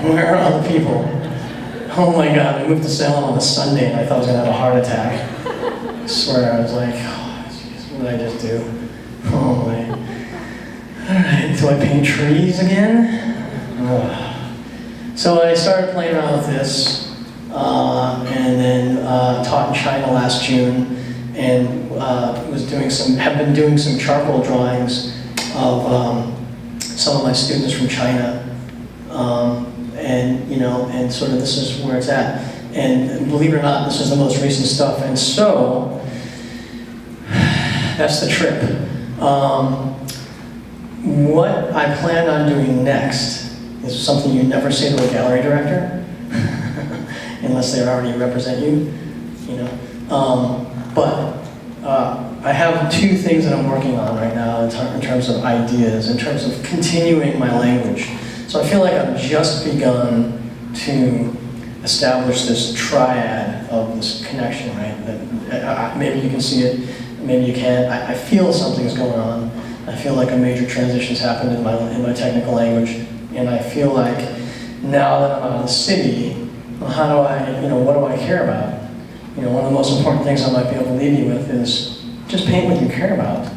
Where are all the people? Oh my God, I moved to Salem on a Sunday and I thought I was gonna have a heart attack. I swear, I was like, oh, geez, what did I just do? Oh my. All right, do I paint trees again? So I started playing around with this, and then taught in China last June, and have been doing some charcoal drawings of some of my students from China, and sort of this is where it's at. And believe it or not, this is the most recent stuff, and so that's the trip. What I plan on doing next is something you never say to a gallery director, unless they already represent you, I have two things that I'm working on right now in terms of ideas, in terms of continuing my language. So I feel like I've just begun to establish this triad of this connection, right? That maybe you can see it, maybe you can't. I feel something's going on. I feel like a major transition's happened in my technical language, and I feel like now that I'm out of the city, well, how do I, what do I care about? One of the most important things I might be able to leave you with is just paint what you care about.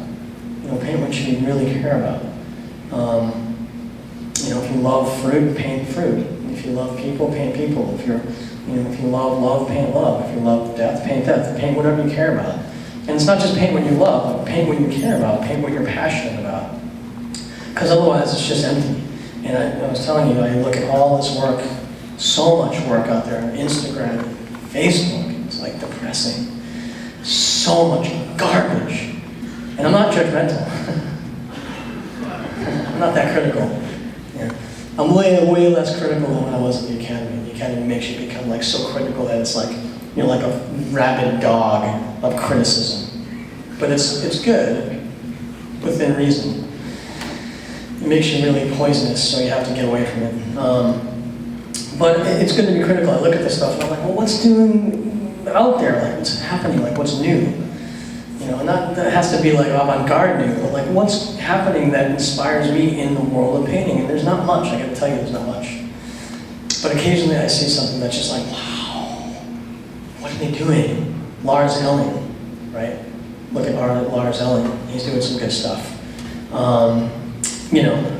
Paint what you really care about. If you love fruit, paint fruit. If you love people, paint people. If you love love, paint love. If you love death, paint death. Paint whatever you care about. And it's not just paint what you love, but paint what you care about, paint what you're passionate about. Because otherwise it's just empty. And I was telling you, I look at all this work, so much work out there on Instagram, Facebook, it's like depressing. So much garbage. And I'm not judgmental. I'm not that critical. Yeah. I'm way less critical than when I was at the Academy. The Academy makes you become like so critical that it's like, you're like a rabid dog of criticism. But it's good, within reason. It makes you really poisonous, so you have to get away from it. But it's good to be critical. I look at this stuff and I'm like, well, what's doing out there? Like, what's happening? Like, what's new? Not that it has to be like avant-garde new, but like what's happening that inspires me in the world of painting? And there's not much, I gotta tell you, there's not much. But occasionally I see something that's just like, wow, what are they doing? Lars Elling, right? Look at Lars Elling, he's doing some good stuff.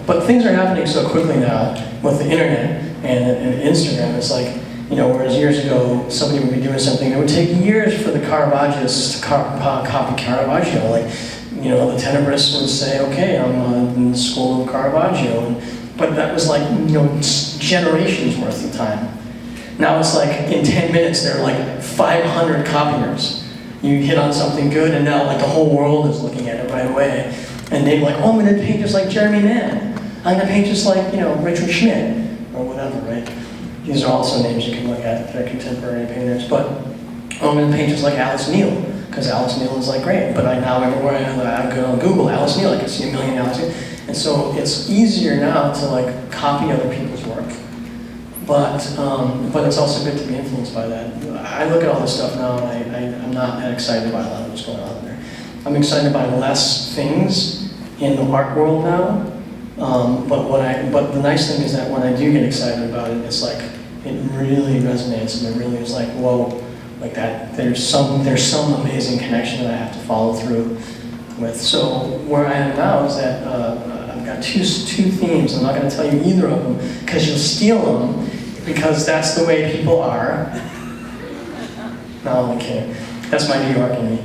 But things are happening so quickly now with the internet and Instagram. It's like, whereas years ago, somebody would be doing something, it would take years for the Caravaggists to copy Caravaggio. Like, the Tenebrists would say, okay, I'm in the school of Caravaggio. But that was like, generations worth of time. Now it's like, in 10 minutes, there are like 500 copiers. You hit on something good, and now like the whole world is looking at it right away. And they're like, oh, I'm gonna paint just like Jeremy Mann. I'm gonna paint just like, Richard Schmidt, or whatever, right? These are also names you can look at if they're contemporary painters. But I'm going to paint just like Alice Neal, because Alice Neal is like great. But now everywhere I go on Google, Alice Neal, I can see a million Alice Neal. And so it's easier now to like copy other people's work. But it's also good to be influenced by that. I look at all this stuff now and I'm not that excited by a lot of what's going on there. I'm excited by less things in the art world now. But the nice thing is that when I do get excited about it, it's like, it really resonates and it really is like, whoa, like that, there's some amazing connection that I have to follow through with. So where I am now is that I've got two themes. I'm not going to tell you either of them because you'll steal them because that's the way people are. No, I'm only kidding. That's my New York in me.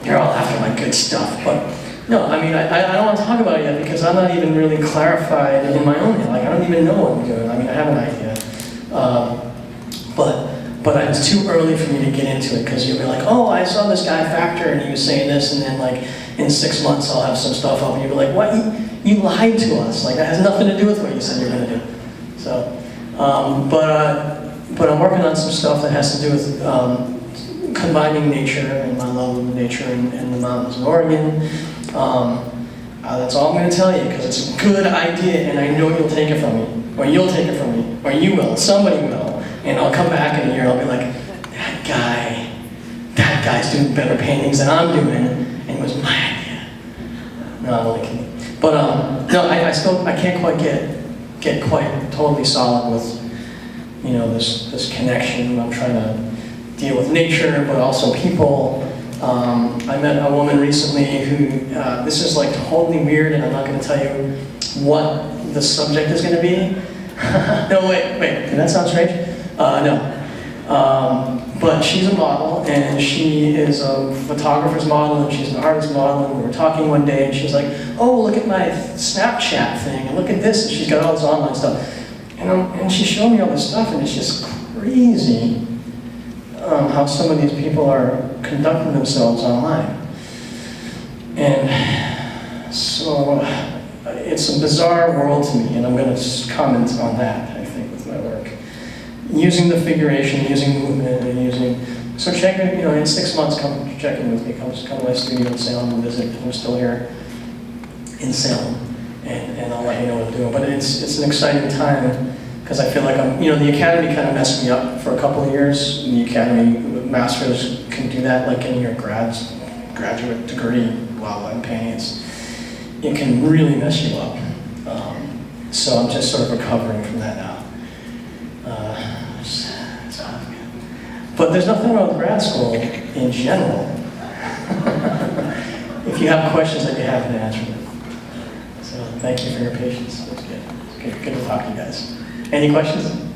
You're all after my good stuff, but no, I mean, I don't want to talk about it yet because I'm not even really clarified in my own head. Like, I don't even know what I'm doing. I mean, I have an idea. But it's too early for me to get into it because you'll be like, oh, I saw this guy Factor and he was saying this, and then like in 6 months I'll have some stuff up and you'll be like, what? You lied to us. Like, that has nothing to do with what you said you're going to do. So, but I'm working on some stuff that has to do with combining nature and my love of nature and the mountains in Oregon. That's all I'm going to tell you because it's a good idea and I know you'll take it from me, or you'll take it from me, or you will, somebody will, and I'll come back in a year and I'll be like, that guy's doing better paintings than I'm doing, and it was my idea. No, I'm only kidding. But no, I can't quite get get quite totally solid with, you know, this connection. I'm trying to deal with nature, but also people. I met a woman recently who, this is like totally weird, and I'm not going to tell you what the subject is going to be. No, wait, did that sound strange? No. But she's a model, and she is a photographer's model, and she's an artist model, and we were talking one day, and she's like, oh, look at my Snapchat thing, and look at this, and she's got all this online stuff. And she showed me all this stuff, and it's just crazy how some of these people are conducting themselves online. And so it's a bizarre world to me, and I'm going to just comment on that, I think, with my work. Using the figuration, using movement, and using... So check it, you know, in 6 months, come check in with me. Come to my studio in Salem and visit. I'm still here in Salem, and I'll let you know what I'm doing. But it's an exciting time, because I feel like you know, the academy kind of messed me up for a couple of years. The academy masters can do that, like getting your graduate degree while I'm painting. It can really mess you up. So I'm just sort of recovering from that now. But there's nothing wrong with grad school in general. If you have questions, I'd be happy to answer them. So thank you for your patience. It was good. Good to talk to you guys. Any questions?